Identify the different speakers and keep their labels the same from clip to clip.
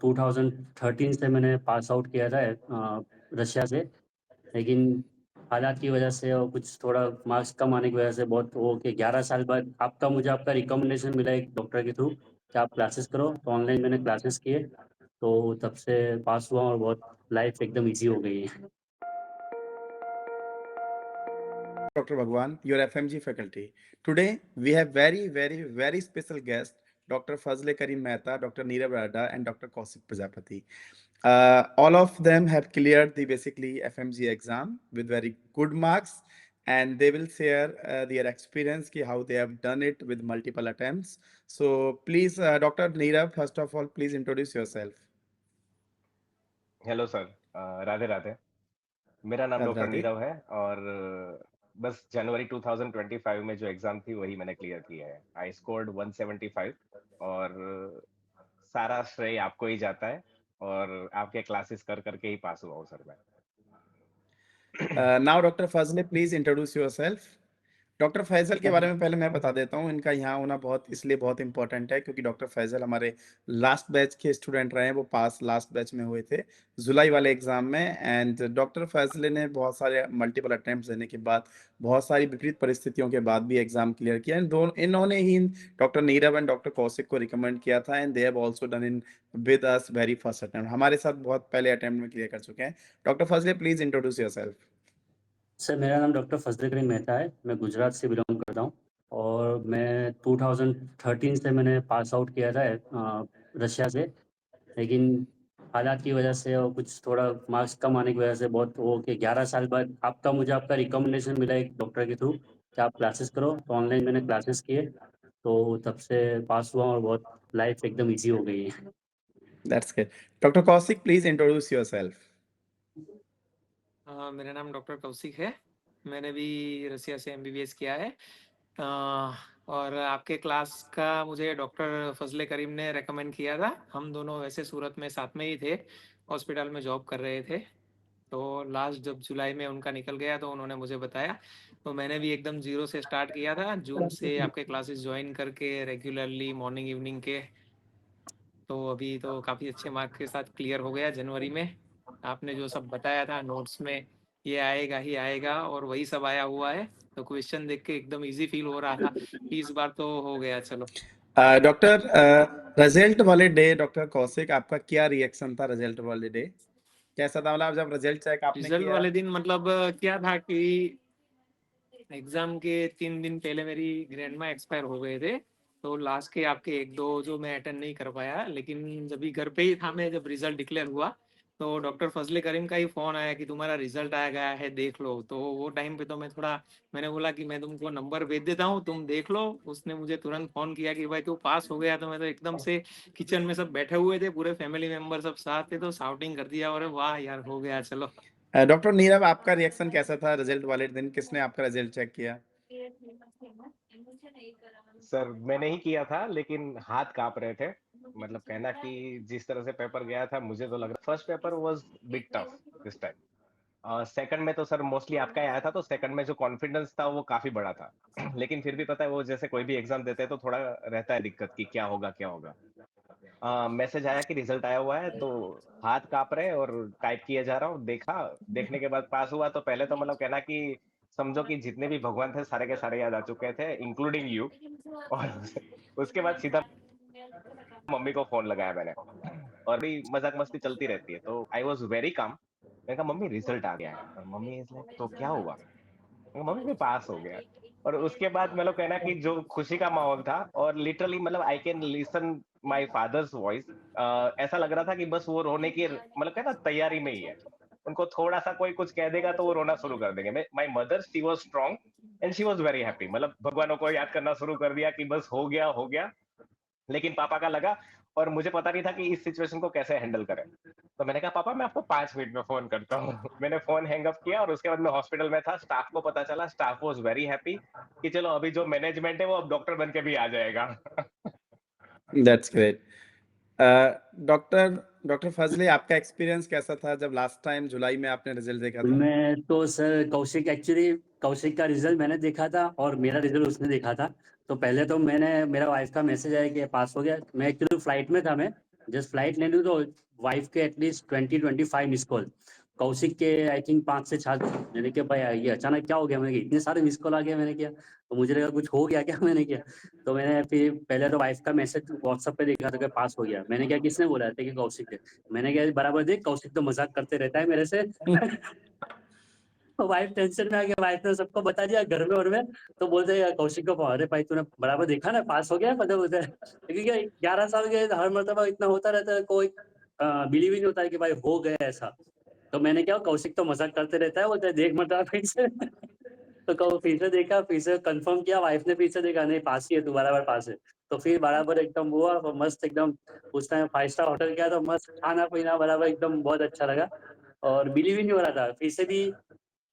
Speaker 1: 2013 से मैंने pass out किया था रशिया से। लेकिन हालात की वजह से और कुछ थोड़ा मार्क्स कम आने की वजह से बहुत हो के 11 साल बाद मुझे आपका रिकमेंडेशन मिला एक डॉक्टर के थ्रू कि आप क्लासेस करो, तो ऑनलाइन मैंने क्लासेस किए, तो तब से पास हुआ और बहुत लाइफ एकदम ईजी हो गई है।
Speaker 2: Dr. Bhagwan, your FMG faculty. Today, we have very special guest, Dr. Fazle Karim Mehta, Dr. Neerav Radha, and Dr. Kaushik Prajapati. All of them have cleared the basically FMG exam with very good marks, and they will share their experience, how they have done it with multiple attempts. So please, Dr. Neerav, first of all, please introduce yourself.
Speaker 3: Hello sir, Radhe Radhe. मेरा नाम
Speaker 2: Radhe
Speaker 3: doctor
Speaker 2: Radhe.
Speaker 3: Nirav है और बस जनवरी 2025 में जो exam थी वही मैंने क्लियर किया है। आई स्कोर्ड 175 और सारा श्रेय आपको ही जाता है और आपके क्लासेस कर करके ही पास हुआ हूँ सर मैं।
Speaker 2: Now, Dr. Fazle, please introduce yourself. Doctor Faisal के बारे में पहले मैं बता देता हूँ, इनका यहाँ होना बहुत इंपॉर्टेंट है, क्योंकि डॉक्टर फैजल हमारे लास्ट बैच के स्टूडेंट रहे हैं। वो पास लास्ट बैच में हुए थे जुलाई वाले एग्जाम में। एंड डॉक्टर फैजल ने बहुत सारे मल्टीपल अटेम्प्ट्स देने के बाद, बहुत सारी विपरीत परिस्थितियों के बाद भी एग्जाम क्लियर किया। इन्होंने ही doctor Nirav and doctor Kaushik को रिकमेंड किया था, and they have also done in with us very first attempt. हमारे साथ बहुत पहले अटेम्प्ट में क्लियर कर चुके हैं। Doctor Faisal, please introduce yourself.
Speaker 1: Sir, मेरा नाम डॉक्टर फजल करीम मेहता है। मैं गुजरात से बिलोंग करता हूँ और मैं 2013 से मैंने पास आउट किया था रशिया से। लेकिन हालात की वजह से और कुछ थोड़ा मार्क्स कम आने की वजह से बहुत हो के 11 साल बाद मुझे आपका रिकमेंडेशन मिला एक डॉक्टर के थ्रू कि आप क्लासेस करो, तो ऑनलाइन मैंने क्लासेस किए, तो तब से पास हुआ और बहुत लाइफ एकदम ईजी हो गई है।
Speaker 2: That's good. Doctor Kaushik, please introduce yourself.
Speaker 4: मेरा नाम डॉक्टर कौशिक है। मैंने भी रसिया से एमबीबीएस किया है और आपके क्लास का मुझे डॉक्टर फजले करीम ने रेकमेंड किया था। हम दोनों वैसे सूरत में साथ में ही थे, हॉस्पिटल में जॉब कर रहे थे। तो लास्ट जब जुलाई में उनका निकल गया तो उन्होंने मुझे बताया, तो मैंने भी एकदम जीरो से स्टार्ट किया था। जून से आपके क्लासेस ज्वाइन करके रेगुलरली मॉर्निंग इवनिंग के, तो अभी तो काफ़ी अच्छे मार्क्स के साथ क्लियर हो गया जनवरी में। आपने जो सब बताया था नोट्स में, ये आएगा ही आएगा और वही सब आया हुआ है। तो क्वेश्चन देख के एकदम इजी फील हो रहा था, इस बार तो हो गया। चलो
Speaker 2: डॉक्टर, रिजल्ट वाले डे डॉक्टर कौशिक, आपका क्या रिएक्शन था? रिजल्ट वाले डे कैसा था? मतलब जब रिजल्ट चेक आपने
Speaker 4: रिजल्ट
Speaker 2: किया
Speaker 4: वाले दिन मतलब क्या था कि एग्जाम के 3 दिन पहले मेरी ग्रैंडमा एक्सपायर हो गए थे। तो लास्ट के आपके 1-2 जो मैं अटेंड नहीं कर पाया, लेकिन जब भी घर पे ही था मैं, जब रिजल्ट डिक्लेयर हुआ तो डॉक्टर फजले करीम का ही फोन आया कि तुम्हारा रिजल्ट आ गया है, देख लो। तो वो टाइम पे तो मैंने बोला कि मैं तुमको नंबर भेज देता हूँ, तुम देख लो। उसने मुझे तुरंत फोन किया कि भाई तू पास हो गया। तो मैं तो एकदम से किचन में सब बैठे हुए थे, पूरे फैमिली मेंबर सब साथ थे, तो शाउटिंग कर दिया और वाह यार हो गया चलो।
Speaker 2: डॉक्टर नीरव, आपका रिएक्शन कैसा था रिजल्ट वाले दिन? किसने आपका रिजल्ट चेक किया?
Speaker 3: सर मैंने ही किया था, लेकिन हाथ काँप रहे थे। मतलब कहना कि जिस तरह से पेपर गया था, मुझे तो लग रहा first paper was big tough this time. Second में तो सर मोस्टली आपका ही आया था, तो सेकंड में जो कॉन्फिडेंस था वो काफ़ी बड़ा था। लेकिन फिर भी पता है, वो जैसे कोई भी एग्ज़ाम देते हैं तो थोड़ा रहता है दिक्कत कि क्या होगा, क्या होगा? मैसेज आया कि रिजल्ट आया हुआ है, तो हाथ काँप रहे और टाइप किए जा रहा हूँ। देखने के बाद पास हुआ, तो पहले तो मतलब कहना कि समझो कि जितने भी भगवान थे सारे के सारे याद आ चुके थे, इंक्लूडिंग यू। और उसके बाद सीधा मम्मी को फ़ोन लगाया मैंने और भी मज़ाक मस्ती चलती रहती है, तो आई वाज़ वेरी काम। मैंने कहा मम्मी रिजल्ट आ गया है, और मम्मी इज़ लाइक तो क्या हुआ? मैंने कहा मम्मी मैं पास हो गया। और उसके बाद मतलब कहना कि जो खुशी का माहौल था, और लिटरली मतलब I can listen my father's voice. ऐसा लग रहा था कि बस वो रोने की मतलब कहना तैयारी में ही है। उनको थोड़ा-सा कोई कुछ कह देगा तो वो रोना शुरू कर देंगे। My mother she was strong and she was very happy. मतलब भगवानों को याद करना शुरू कर दिया कि बस हो गया, हो गया। लेकिन पापा का लगा, और मुझे पता नहीं था कि इस सिचुएशन को कैसे हैंडल करें। तो मैंने कहा पापा मैं आपको 5 मिनट में फ़ोन करता हूँ। मैंने फ़ोन हैंग अप किया और उसके बाद मैं हॉस्पिटल में था। स्टाफ को पता चला, स्टाफ वाज़ वेरी हैप्पी कि चलो अभी जो मैनेजमेंट है वो अब डॉक्टर बन के भी आ जाएगा।
Speaker 2: That's great. डॉक्टर डॉक्टर फजले, आपका एक्सपीरियंस कैसा था जब लास्ट टाइम जुलाई में आपने रिजल्ट देखा था?
Speaker 1: मैं तो सर कौशिक का रिजल्ट मैंने देखा था और मेरा रिजल्ट उसने देखा था। तो पहले तो मेरा वाइफ का मैसेज आया कि पास हो गया। मैं एक्चुअली फ्लाइट में था, मैं जस्ट फ्लाइट ले लूँ तो वाइफ के एटलीस्ट 20-25 मिस कॉल, कौशिक के आई थिंक 5 से 6। मैंने कहा भाई ये अचानक क्या हो गया, मैंने कहा इतने सारे मिस कॉल आ गए, मैंने किया तो मुझे लगा कुछ हो गया क्या, मैंने किया तो मैंने फिर पहले तो वाइफ का मैसेज व्हाट्सएप पे देखा तो क्या पास हो गया। मैंने क्या किसने बोला था कि कौशिक है। मैंने कहा बराबर देख कौशिक तो मजाक करते रहता है मेरे से। तो वाइफ टेंशन में आ गया, वाइफ ने सबको बता दिया घर में और में, तो बोलते हैं कौशिक को, अरे भाई तूने बराबर देखा ना पास हो गया, मतलब होता है क्योंकि 11 साल के हर मर्तबा इतना होता रहता है, कोई बिलीव ही नहीं होता है कि भाई हो गया ऐसा। तो मैंने क्या कौशिक तो मजाक करते रहता है, बोलते है देख मर्तबा फिर से। तो फिर से देखा, फिर से कंफर्म किया, वाइफ ने फिर से देखा नहीं पास ही है तू, बराबर पास है। तो फिर बराबर एकदम हुआ और मस्त एकदम, उस टाइम 5 स्टार होटल गया तो मस्त खाना पीना बराबर एकदम बहुत अच्छा लगा। और बिलीव ही नहीं हो रहा था, फिर से भी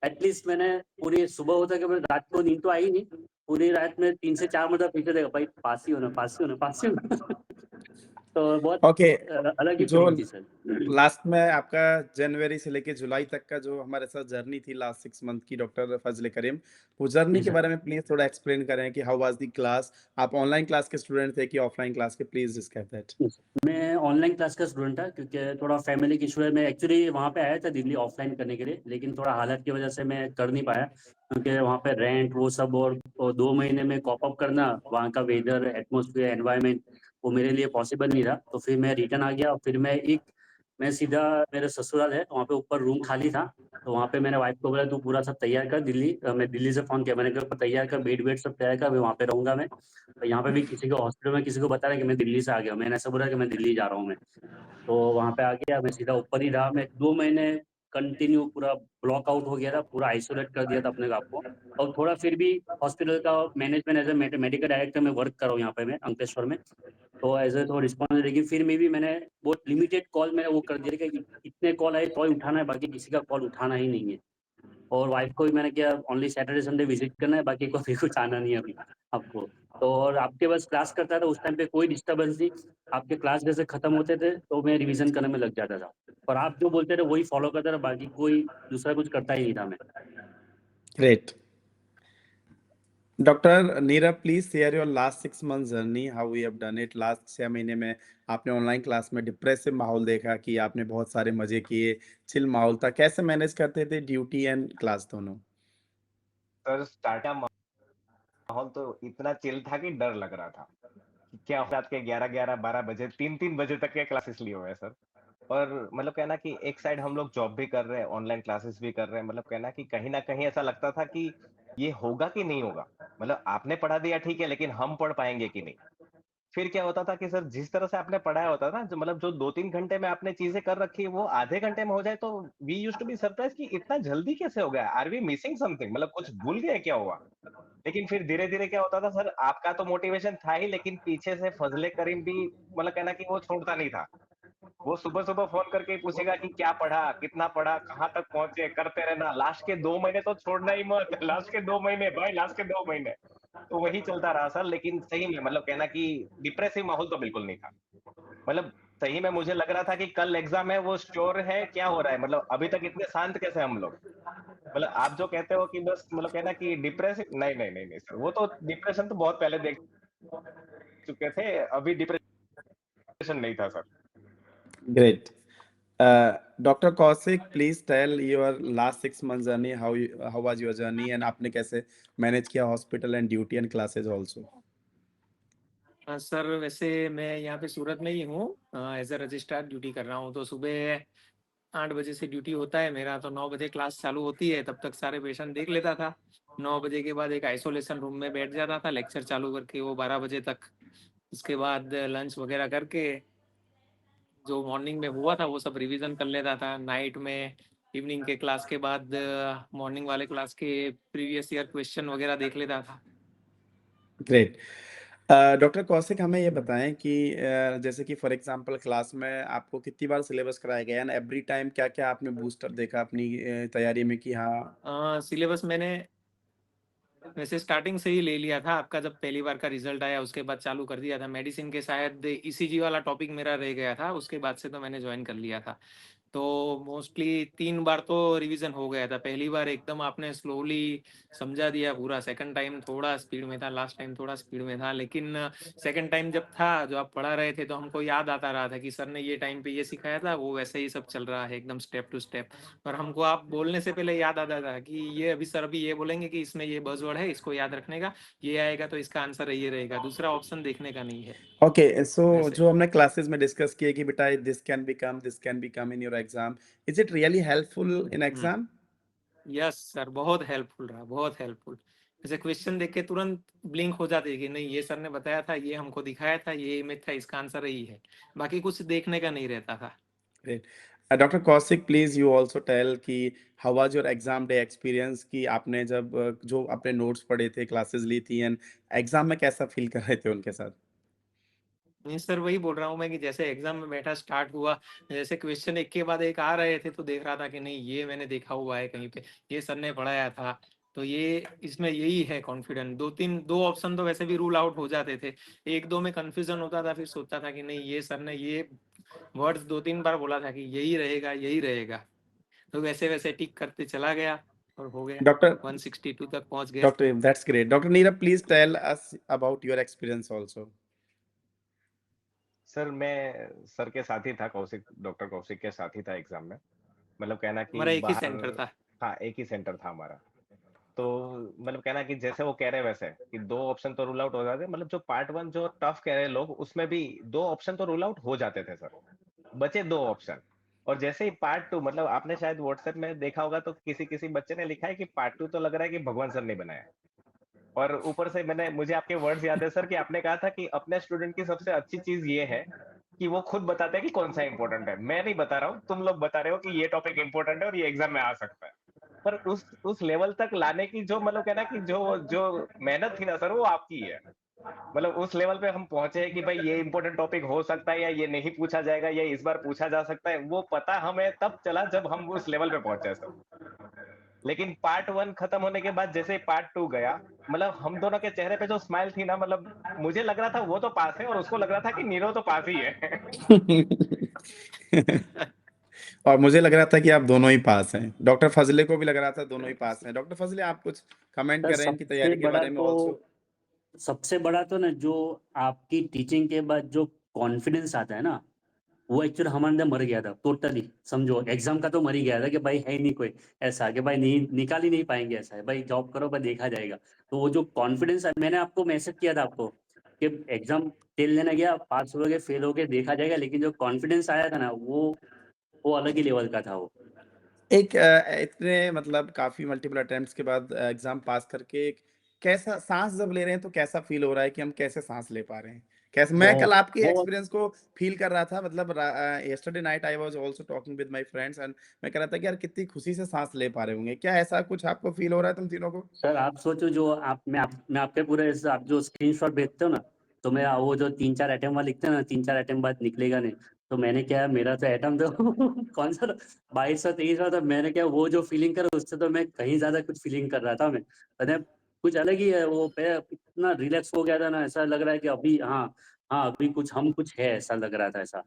Speaker 1: एटलीस्ट मैंने पूरी सुबह होता कि मैं रात को नींद तो आई नहीं, पूरी रात में 3 से 4 मतलब पीछे देखा भाई पास ही होना, पास ही होना, पास ही होना। तो बहुत
Speaker 2: ओके,
Speaker 1: अलग ही
Speaker 2: जो
Speaker 1: फीलिंग थी सर।
Speaker 2: लास्ट में आपका जनवरी से लेके जुलाई तक का जो हमारे साथ जर्नी थी लास्ट 6 मंथ की डॉक्टर फजल करीम, वो जर्नी
Speaker 1: जी
Speaker 2: के
Speaker 1: सर।
Speaker 2: बारे में प्लीज थोड़ा एक्सप्लेन करें कि हाउ वाज द क्लास। आप ऑनलाइन क्लास के स्टूडेंट थे कि ऑफलाइन क्लास के, प्लीज डिस्क्राइब दैट।
Speaker 1: मैं ऑनलाइन क्लास का स्टूडेंट था क्योंकि थोड़ा फैमिली की इशू है। मैं एक्चुअली वहाँ पे आया था दिल्ली ऑफलाइन करने के लिए, लेकिन थोड़ा हालत की वजह से मैं कर नहीं पाया क्योंकि वहाँ पे रेंट वो सब और 2 महीने में कॉप अप करना, वहाँ का वेदर एटमोसफियर एनवायरनमेंट वो मेरे लिए पॉसिबल नहीं रहा। तो फिर मैं रिटर्न आ गया और फिर मैं सीधा मेरे ससुराल है वहाँ पे ऊपर रूम खाली था, तो वहाँ पे मैंने वाइफ को बोला तू पूरा सब तैयार कर दिल्ली, मैं दिल्ली से फोन किया, मैंने कहा तैयार कर, बेड वेड सब तैयार कर, मैं वहाँ पे रहूंगा मैं। तो यहाँ पे भी किसी को हॉस्पिटल में किसी को बता रहा है कि मैं दिल्ली से आ गया, मैंने ऐसा बोला कि मैं दिल्ली जा रहा हूँ मैं। तो वहाँ पे आ गया, मैं सीधा ऊपर ही रहा, मैं 2 महीने कंटिन्यू पूरा ब्लॉक आउट हो गया था, पूरा आइसोलेट कर दिया था अपने आप को। और थोड़ा फिर भी हॉस्पिटल का management as a medical director में वर्क कर रहा हूँ यहाँ पे मैं अंकलेश्वर में, तो एज ए थोड़ा रिस्पॉन्स, लेकिन फिर में भी मैंने बहुत लिमिटेड कॉल मैंने वो कर दिया कि इतने कॉल आए तो ही उठाना है, बाकी किसी का कॉल उठाना ही नहीं है। और वाइफ को भी मैंने किया ओनली सैटरडे संडे विजिट करना है, बाकी को भी कुछ आना नहीं है अभी आपको। तो और आपके बस क्लास करता था उस टाइम पे, कोई डिस्टर्बेंस नहीं, आपके क्लास जैसे खत्म होते थे तो मैं रिवीजन करने में लग जाता था, और आप जो बोलते थे वही फॉलो करता था, बाकी कोई दूसरा कुछ करता ही नहीं था मैं।
Speaker 2: Great. Doctor Nirav, please share your last 6 month journey, how we have done it. Last 6 महीने में आपने ऑनलाइन क्लास में डिप्रेसिव माहौल देखा कि आपने बहुत सारे मजे किए, चिल माहौल था, कैसे मैनेज करते थे ड्यूटी एंड क्लास दोनों?
Speaker 3: सर स्टार्टिंग माहौल तो इतना चिल था कि डर लग रहा था कि क्या रात के 11-11 12 बजे 3-3 बजे तक के क्लासेस लिए हुए हैं सर। और मतलब कहना कि एक साइड हम लोग जॉब भी कर रहे हैं, ऑनलाइन क्लासेस भी कर रहे हैं, मतलब कहना कि कहीं ना कहीं ऐसा लगता था कि ये होगा कि नहीं होगा। मतलब आपने पढ़ा दिया ठीक है, लेकिन हम पढ़ पाएंगे कि नहीं। फिर क्या होता था कि सर जिस तरह से आपने पढ़ाया होता था, जो मतलब जो 2-3 घंटे में आपने चीजें कर रखी है वो आधे घंटे में हो जाए, तो we used to be surprise कि इतना जल्दी कैसे हो गया, आर वी मिसिंग समथिंग, मतलब कुछ भूल गए क्या हुआ। लेकिन फिर धीरे-धीरे क्या होता था सर, आपका तो मोटिवेशन था ही, लेकिन पीछे से फजले करीम भी मतलब कहना कि वो छोड़ता नहीं था। वो सुबह-सुबह फ़ोन करके ही पूछेगा कि क्या पढ़ा, कितना पढ़ा, कहाँ तक पहुँचे, करते रहना। लास्ट के 2 महीने तो छोड़ना ही मत, लास्ट के 2 महीने भाई, लास्ट के 2 महीने। तो वही चलता रहा सर, लेकिन सही में मतलब कहना कि डिप्रेसिव माहौल तो बिल्कुल नहीं था। मतलब सही में मुझे लग रहा था कि कल एग्ज़ाम है, वो श्योर है, क्या हो रहा है? मतलब अभी तक इतने शांत कैसे हम लोग? मतलब आप जो कहते हो कि बस मतलब कहना कि डिप्रेसिव, नहीं, नहीं, नहीं, नहीं सर, वो तो डिप्रेशन तो बहुत पहले देख चुके थे, अभी डिप्रेशन नहीं था sir.
Speaker 2: Great. Doctor Kaushik, please tell your last 6 month journey, how was your journey and आपने कैसे मैनेज किया hospital and duty and classes also.
Speaker 4: Sir वैसे मैं यहाँ पे सूरत में ही हूँ, एज ए रजिस्ट्रार ड्यूटी कर रहा हूँ। तो सुबह 8 बजे से ड्यूटी होता है मेरा, तो 9 बजे क्लास चालू होती है, तब तक सारे पेशेंट देख लेता था। 9 बजे के बाद एक आइसोलेशन रूम में बैठ जाता था लेक्चर चालू करके, वो 12 बजे तक। उसके बाद लंच वगैरह करके जो मॉर्निंग में हुआ था वो सब रिवीजन कर लेता था। नाइट में इवनिंग के क्लास के बाद मॉर्निंग वाले क्लास के प्रीवियस ईयर क्वेश्चन वगैरह देख लेता था।
Speaker 2: ग्रेट। डॉक्टर कौशिक, हमें ये बताएं कि जैसे कि फॉर एग्जांपल क्लास में आपको कितनी बार सिलेबस कराया गया एंड एवरी टाइम क्या-क्या आपने बूस्टर देखा अपनी तैयारी में कि हाँ।
Speaker 4: सिलेबस मैंने वैसे स्टार्टिंग से ही ले लिया था, आपका जब पहली बार का रिजल्ट आया उसके बाद चालू कर दिया था। मेडिसिन के शायद ईसीजी वाला टॉपिक मेरा रह गया था, उसके बाद से तो मैंने ज्वाइन कर लिया था। तो मोस्टली 3 बार तो रिवीजन हो गया था। पहली बार एकदम आपने स्लोली समझा दिया पूरा, सेकंड टाइम थोड़ा स्पीड में था, लास्ट टाइम थोड़ा स्पीड में था, लेकिन सेकंड टाइम जब था जो आप पढ़ा रहे थे तो हमको याद आता रहा था कि सर ने ये टाइम पे ये सिखाया था, वो वैसे ही सब चल रहा है एकदम स्टेप टू स्टेप। और हमको आप बोलने से पहले याद आता था कि ये अभी सर अभी ये बोलेंगे कि इसमें ये बज़वर्ड है, इसको याद रखने का, ये आएगा तो इसका आंसर ये रहेगा, दूसरा ऑप्शन देखने का नहीं है।
Speaker 2: ओके, सो
Speaker 4: वैसे
Speaker 2: जो हमने क्लासेस में डिस्कस किए कि बेटा this can become in your exam, is it really helpful in exam?
Speaker 4: Yes sir, बहुत हेल्पफुल रहा, बहुत हेल्पफुल। जैसे क्वेश्चन देख के तुरंत ब्लिंक हो जाते हैं कि नहीं ये सर ने बताया था, ये हमको दिखाया था, ये इमेज था, इसका आंसर यही है, बाकी कुछ देखने का नहीं रहता था।
Speaker 2: Great. Dr. Kaushik, please you also tell कि how was your exam day experience कि आपने जब जो अपने नोट्स पढ़े थे, क्लासेस ली थी एंड एग्जाम में कैसा फील कर रहे थे उनके साथ?
Speaker 4: नहीं सर, वही बोल रहा हूँ मैं कि जैसे एग्जाम में बैठा स्टार्ट हुआ, जैसे क्वेश्चन एक के बाद एक आ रहे थे तो देख रहा था कि नहीं ये मैंने देखा हुआ है कहीं पे, ये सर ने पढ़ाया था, तो ये इसमें यही है कॉन्फिडेंट। दो ऑप्शन तो वैसे भी रूल आउट हो जाते थे, एक दो में कंफ्यूजन होता था, फिर सोचता था कि नहीं ये सर ने ये वर्ड्स 2-3 बार बोला था कि यही रहेगा यही रहेगा, तो वैसे वैसे टिक करते चला गया और हो गया,
Speaker 2: Dr.
Speaker 4: 162 तक पहुंच गए।
Speaker 2: Dr. That's great. Dr. Neera, please tell us about your experience also.
Speaker 3: Sir मैं सर के साथ ही था, कौशिक डॉक्टर कौशिक के साथ ही था एग्जाम में। मतलब कहना कि
Speaker 4: हमारा एक ही
Speaker 3: बाहर,
Speaker 4: सेंटर था।
Speaker 3: हाँ एक ही सेंटर था हमारा। तो मतलब कहना कि जैसे वो कह रहे वैसे कि 2 ऑप्शन तो रूल आउट हो जाते, मतलब जो पार्ट 1 जो टफ कह रहे लोग उसमें भी 2 ऑप्शन तो रूल आउट हो जाते थे सर, बचे 2 ऑप्शन। और जैसे ही पार्ट 2, मतलब आपने शायद व्हाट्सएप में देखा होगा तो किसी किसी बच्चे ने लिखा है कि पार्ट 2 तो लग रहा है कि भगवान सर ने बनाया। और ऊपर से मुझे आपके वर्ड्स याद है सर कि आपने कहा था कि अपने स्टूडेंट की सबसे अच्छी चीज ये है कि वो खुद बताते हैं कि कौन सा इंपॉर्टेंट है। मैं नहीं बता रहा हूँ, तुम लोग बता रहे हो कि ये टॉपिक इंपॉर्टेंट है और ये एग्जाम में आ सकता है। पर उस लेवल तक लाने की जो मतलब कहना कि जो जो मेहनत थी ना सर, वो आपकी है। मतलब उस लेवल पे हम पहुंचे हैं कि भाई ये इंपॉर्टेंट टॉपिक हो सकता है या ये नहीं पूछा जाएगा या इस बार पूछा जा सकता है, वो पता हमें तब चला जब हम उस लेवल पे पहुंचे सर। लेकिन पार्ट 1 खत्म होने के बाद जैसे ही पार्ट 2 गया, मतलब हम दोनों के चेहरे पे जो स्माइल थी ना, मतलब मुझे लग रहा था वो तो पास है और उसको लग रहा था कि नीरव तो पास ही है।
Speaker 2: और मुझे लग रहा था कि आप दोनों ही पास हैं। डॉक्टर फजले को भी लग रहा था दोनों ही पास हैं। डॉक्टर फजले, आप कुछ कमेंट
Speaker 1: सर
Speaker 2: करें इनकी तैयारी के बारे में ऑल्सो।
Speaker 1: सबसे बड़ा तो ना जो आपकी टीचिंग के बाद जो कॉन्फिडेंस आता है ना, वो एक्चुअली हमारे अंदर मर गया था टोटली। समझो एग्जाम का तो मर ही गया था कि भाई है ही नहीं कोई ऐसा कि भाई नहीं निकाल ही नहीं पाएंगे, ऐसा है भाई जॉब करो भाई देखा जाएगा। तो वो जो कॉन्फिडेंस है, मैंने आपको मैसेज किया था आपको कि एग्जाम तेल लेने गया, पास हो गए फेल हो गए देखा जाएगा, लेकिन जो कॉन्फिडेंस आया था ना वो अलग ही लेवल का था वो।
Speaker 2: एक इतने मतलब काफ़ी मल्टीपल अटेम्प्ट्स के बाद एग्ज़ाम पास करके एक कैसा साँस जब ले रहे हैं तो कैसा फ़ील हो रहा है कि हम कैसे साँस ले पा रहे हैं? कैसे मैं कल
Speaker 1: बहुत
Speaker 2: आपके
Speaker 1: बहुत
Speaker 2: एक्सपीरियंस को फ़ील कर रहा था मतलब yesterday night I was also talking with my friends and मैं कह रहा था कि यार कितनी खुशी से साँस ले पा रहे होंगे। क्या ऐसा कुछ आपको फ़ील हो रहा है तुम तीनों को?
Speaker 1: सर आप सोचो जो मैं आपके पूरे आप जो स्क्रीनशॉट भेजते हो ना, तो मैं वो जो 3-4 एटम वाला लिखते हैं ना, 3-4 एटम बाद निकलेगा नहीं। तो मैंने क्या मेरा तो एटम तो कौन सा 22-23 था, तो मैंने क्या वो जो फीलिंग करा उससे तो मैं कहीं ज़्यादा कुछ फीलिंग कर रहा था मैं। पता कुछ अलग ही है वो पे, इतना रिलैक्स हो गया था ना, ऐसा लग रहा है कि अभी हाँ, अभी हम कुछ है ऐसा लग रहा था ऐसा।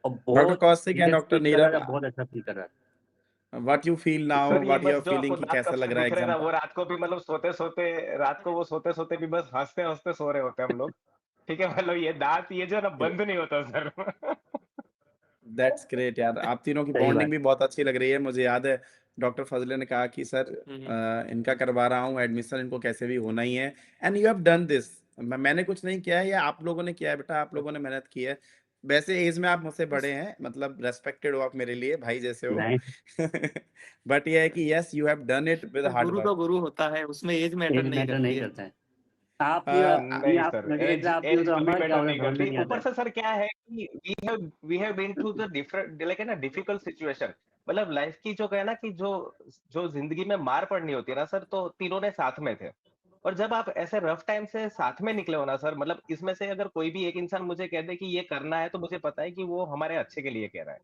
Speaker 1: और
Speaker 2: डॉक्टर
Speaker 1: बहुत
Speaker 2: Kaushik and
Speaker 1: relax
Speaker 2: doctor
Speaker 1: feel कर रहा था,
Speaker 2: नीरव
Speaker 1: बहुत अच्छा फील कर रहा था।
Speaker 2: What you feel now?
Speaker 3: Sir ये
Speaker 2: व्हाट यू
Speaker 3: बस
Speaker 2: आर
Speaker 3: जो आपको
Speaker 2: फीलिंग कि
Speaker 3: दांत
Speaker 2: कैसा
Speaker 3: कब
Speaker 2: लग
Speaker 3: से
Speaker 2: रहा है
Speaker 3: दिख रहे
Speaker 2: एग्ज़ाम
Speaker 3: ना,
Speaker 2: का?
Speaker 3: वो रात को भी मतलब सोते-सोते, रात को वो सोते-सोते भी बस हँसते-हँसते सो रहे होते हैं हम लोग। ठीक है, मतलब ये दांत ये जो है ना बंद नहीं होता सर।
Speaker 2: दैट्स ग्रेट यार, आप तीनों की
Speaker 1: सही
Speaker 2: बॉन्डिंग
Speaker 1: बात।
Speaker 2: भी बहुत अच्छी लग रही है। मुझे याद है डॉक्टर फजले ने कहा कि सर
Speaker 4: हम्म।
Speaker 2: इनका करवा रहा हूँ एडमिशन, इनको कैसे भी होना ही है and you have done this. मैंने कुछ नहीं किया है, ये आप लोगों ने किया है बेटा, आप लोगों ने मेहनत की है। वैसे एज में आप मुझसे बड़े हैं, मतलब रेस्पेक्टेड हो आप मेरे लिए, भाई जैसे हो।
Speaker 1: नहीं,
Speaker 2: बट ये है कि yes you have done it with hard
Speaker 4: Guru
Speaker 2: work.
Speaker 4: तो गुरु होता है, उसमें एज मैटर
Speaker 1: एज
Speaker 4: नहीं
Speaker 1: मैटर
Speaker 4: करती
Speaker 1: नहीं
Speaker 4: है।
Speaker 1: करता है। आप नहीं नहीं
Speaker 3: नहीं
Speaker 1: आप
Speaker 3: सर,
Speaker 1: मेरे
Speaker 3: एज
Speaker 1: जैसे आप नहीं हो
Speaker 3: एज
Speaker 1: तो
Speaker 3: कभी
Speaker 1: हमारा क्या
Speaker 3: मैटर
Speaker 1: होगा
Speaker 3: नहीं
Speaker 1: समझ में
Speaker 3: करती।
Speaker 1: नहीं आता
Speaker 3: ऊपर
Speaker 1: है।
Speaker 3: से सर क्या है कि we have been through the different like है ना डिफिकल्ट सिचुएशन। मतलब लाइफ की जो है ना कि जो जो जिंदगी में मार पड़नी होती है ना सर, तो तीनों ने साथ में थे। और जब आप ऐसे रफ टाइम से साथ में निकले हो ना सर, मतलब इसमें से अगर कोई भी एक इंसान मुझे कह दे कि ये करना है, तो मुझे पता है कि वो हमारे अच्छे के लिए कह रहा है।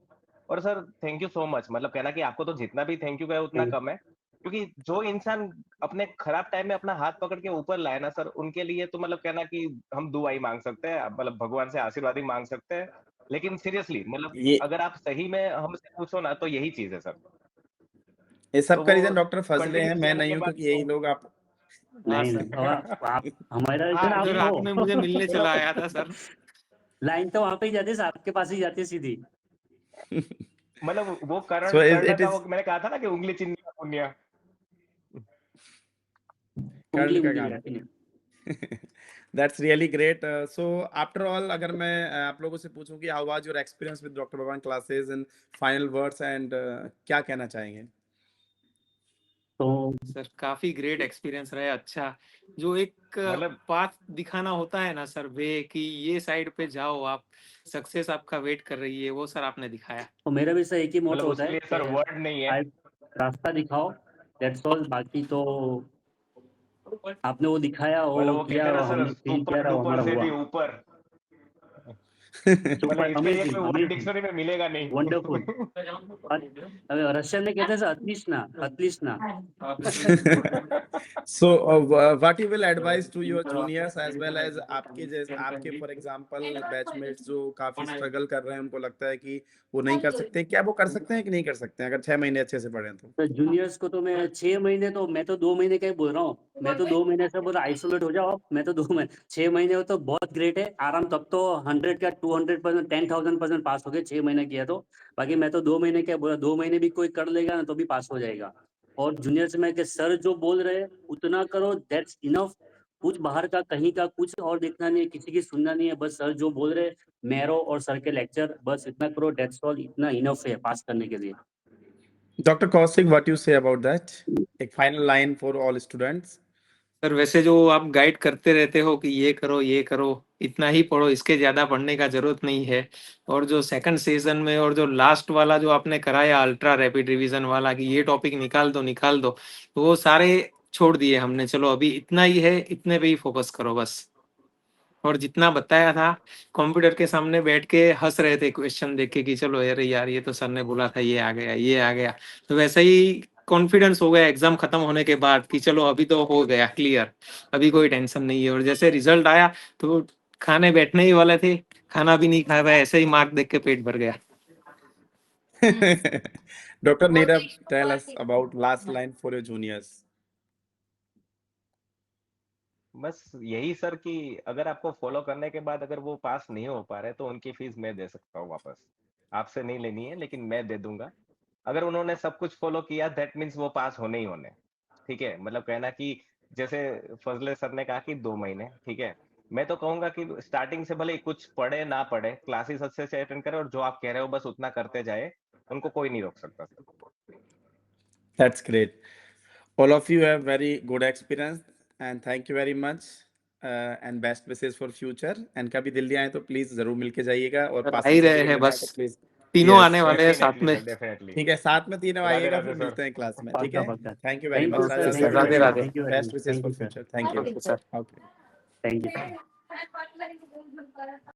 Speaker 3: और sir thank you so much, मतलब कहना कि आपको तो जितना भी थैंक यू कहे उतना
Speaker 1: नहीं,
Speaker 3: कम है। क्योंकि जो इंसान अपने खराब टाइम में अपना हाथ पकड़ के ऊपर लाए ना सर, उनके लिए तो मतलब कहना कि हम दुआ ही मांग सकते हैं, मतलब भगवान से आशीर्वाद ही मांग सकते हैं। लेकिन सीरियसली मतलब
Speaker 2: ये
Speaker 3: अगर आप सही में हमसे पूछो ना तो यही चीज है सर।
Speaker 2: ये
Speaker 3: तो
Speaker 2: सब का
Speaker 3: वो
Speaker 2: रीजन डॉक्टर फजले
Speaker 3: कंटिन्यू
Speaker 2: हैं, मैं
Speaker 3: जाने
Speaker 2: नहीं
Speaker 3: के
Speaker 2: हूँ,
Speaker 3: बाद
Speaker 2: क्योंकि यही लोग आप
Speaker 4: हाँ
Speaker 1: नहीं,
Speaker 4: सर।
Speaker 1: आप हमारा रीज़न
Speaker 3: हाँ,
Speaker 1: आप
Speaker 4: जो
Speaker 3: ये
Speaker 4: रात
Speaker 1: हो।
Speaker 4: में मुझे मिलने चला आया था सर।
Speaker 1: लाइन तो वहाँ पे ही जाती है, आपके पास ही जाती है सीधी।
Speaker 3: मतलब वो
Speaker 2: so
Speaker 3: कर्ण
Speaker 2: it
Speaker 3: का
Speaker 2: is
Speaker 3: वो मैंने कहा था ना कि उंगली चिन्नी का पुण्य।
Speaker 1: उंगली
Speaker 2: कर्ण का
Speaker 1: उंगली
Speaker 2: काम।
Speaker 1: जाती है।
Speaker 2: That's really great. So after all, अगर मैं आप लोगों से पूछूं कि how was your experience with doctor Bhagwan classes in final words, and क्या कहना चाहेंगे?
Speaker 1: तो
Speaker 4: सर काफी ग्रेट एक्सपीरियंस रहा है। अच्छा, जो एक
Speaker 3: मतलब
Speaker 4: पाथ दिखाना होता है ना सर, वे कि ये साइड पे जाओ आप, सक्सेस आपका वेट कर रही है, वो सर आपने दिखाया।
Speaker 1: तो मेरा भी सर एक ही मोटो
Speaker 3: मतलब
Speaker 1: होता
Speaker 3: उसके
Speaker 1: है
Speaker 3: लिए सर
Speaker 1: कि
Speaker 3: वर्ड नहीं है।
Speaker 1: आप रास्ता दिखाओ, दैट्स ऑल। बाकी तो आपने वो दिखाया,
Speaker 3: मतलब
Speaker 1: वो
Speaker 3: वो कहते
Speaker 1: किया,
Speaker 3: हैं ना
Speaker 1: और
Speaker 3: सर,
Speaker 1: हमने फील किया
Speaker 3: सुपर
Speaker 1: था, वो
Speaker 3: डुपर
Speaker 1: हमारा
Speaker 3: से
Speaker 1: हुआ।
Speaker 3: भी ऊपर। मतलब
Speaker 1: सुपर
Speaker 3: इसका ये कोई
Speaker 1: अमेजिंग
Speaker 3: वर्ड
Speaker 1: अमेजिंग
Speaker 3: डिक्शनरी में मिलेगा नहीं।
Speaker 1: वंडरफुल। रशियन में कहते हैं अतलिशना, अतलिशना।
Speaker 2: So what you will advise to your juniors as well as आपके जैसे, आपके फॉर एग्जांपल बैचमेट्स जो काफी स्ट्रगल कर रहे हैं, उनको लगता है कि वो नहीं कर सकते, क्या वो कर सकते हैं कि नहीं कर सकते हैं अगर 6 महीने अच्छे से पढ़ें तो?
Speaker 1: तो जूनियर्स को तो मैं 6 महीने, तो मैं तो 2 महीने का ही बोल रहा हूँ। मैं तो 2 महीने से बोल रहा आइसोलेट हो जाओ आप। मैं तो 2 महीने, 6 महीने हो तो बहुत ग्रेट है, आराम। तब तो 100 का 200%, 10,000% पास हो गए 6 महीने किया तो। बाकी मैं तो 2 महीने क्या बोला, 2 महीने भी कोई कर लेगा ना तो भी पास हो जाएगा। और जूनियर्स में कि सर जो बोल रहे हैं उतना करो, दैट्स इनफ। कुछ बाहर का कहीं का कुछ और देखना नहीं है, किसी की सुनना नहीं है, बस सर जो बोल रहे मेरो और सर के लेक्चर, बस इतना करो, दैट्स ऑल। इतना इनफ है पास करने के लिए।
Speaker 2: Doctor Kaushik, what you say about that? एक final line for all students.
Speaker 4: Sir वैसे जो आप गाइड करते रहते हो कि ये करो, इतना ही पढ़ो, इसके ज्यादा पढ़ने का जरूरत नहीं है। और जो सेकंड सीजन में और जो लास्ट वाला जो आपने कराया अल्ट्रा रैपिड रिवीजन वाला कि ये टॉपिक निकाल दो, तो वो सारे छोड़ दिए हमने। चलो अभी इतना ही है, इतने पे ही फोकस करो बस। और जितना बताया था, कंप्यूटर के सामने बैठ के हंस रहे थे क्वेश्चन देख के कि चलो अरे यार ये तो सर ने बोला था, ये आ गया, ये आ गया। तो वैसे ही कॉन्फिडेंस हो गया एग्जाम खत्म होने के बाद कि चलो अभी तो हो गया क्लियर, अभी कोई टेंशन नहीं है। और जैसे रिजल्ट आया तो खाने बैठने ही वाले थे, खाना भी नहीं खाया, ऐसे ही मार्क देख के पेट भर गया।
Speaker 2: Doctor Nirav, tell us about last line for your juniors.
Speaker 3: बस यही सर कि अगर आपको फॉलो करने के बाद अगर वो पास नहीं हो पा रहे तो उनकी फीस मैं दे सकता हूँ वापस। आपसे नहीं लेनी है लेकिन मैं दे दूंगा। अगर उन्होंने सब कुछ फॉलो किया दैट मीन्स वो पास होने ही होने। ठीक है, मतलब कहना कि जैसे फजले सर ने कहा कि 2 महीने, ठीक है। मैं तो कहूंगा कि स्टार्टिंग से भले ही कुछ पढ़े ना पढ़े, क्लासेस अच्छे से अटेंड करे और जो आप कह रहे हो बस उतना करते जाए, उनको कोई नहीं रोक सकता sir.
Speaker 2: That's great. All of you have very good experience and thank you very much, and best wishes for future. And कभी दिल्ली आए तो प्लीज जरूर मिलके जाइएगा, और
Speaker 4: सर आ
Speaker 2: पासिंग
Speaker 4: ही रहे
Speaker 2: सर्टिफिकेट
Speaker 4: हैं,
Speaker 2: लेना है
Speaker 4: बस
Speaker 2: तो प्लीज।
Speaker 4: तीनों
Speaker 2: यस,
Speaker 4: आने वाले हैं साथ
Speaker 3: डेफिनेटली
Speaker 4: में।
Speaker 3: Sir, definitely.
Speaker 2: ठीक है, साथ में तीनों
Speaker 3: राधे
Speaker 2: आइएगा,
Speaker 3: राधे
Speaker 2: फिर
Speaker 3: सर।
Speaker 2: मिलते हैं क्लास में, ठीक
Speaker 1: पक्का
Speaker 2: है?
Speaker 1: पक्का।
Speaker 2: Thank you very
Speaker 1: thank
Speaker 2: much
Speaker 1: you
Speaker 4: okay
Speaker 1: sir,
Speaker 2: Raja
Speaker 4: sir,
Speaker 1: thank
Speaker 2: sir,
Speaker 1: you
Speaker 4: Radhe
Speaker 1: very much,
Speaker 4: Radhe.
Speaker 1: Thank you very
Speaker 2: best
Speaker 1: much,
Speaker 2: wishes
Speaker 1: thank
Speaker 2: for
Speaker 1: you sir,
Speaker 2: future. Thank you.
Speaker 4: Okay sir.
Speaker 2: Okay.
Speaker 1: Thank you.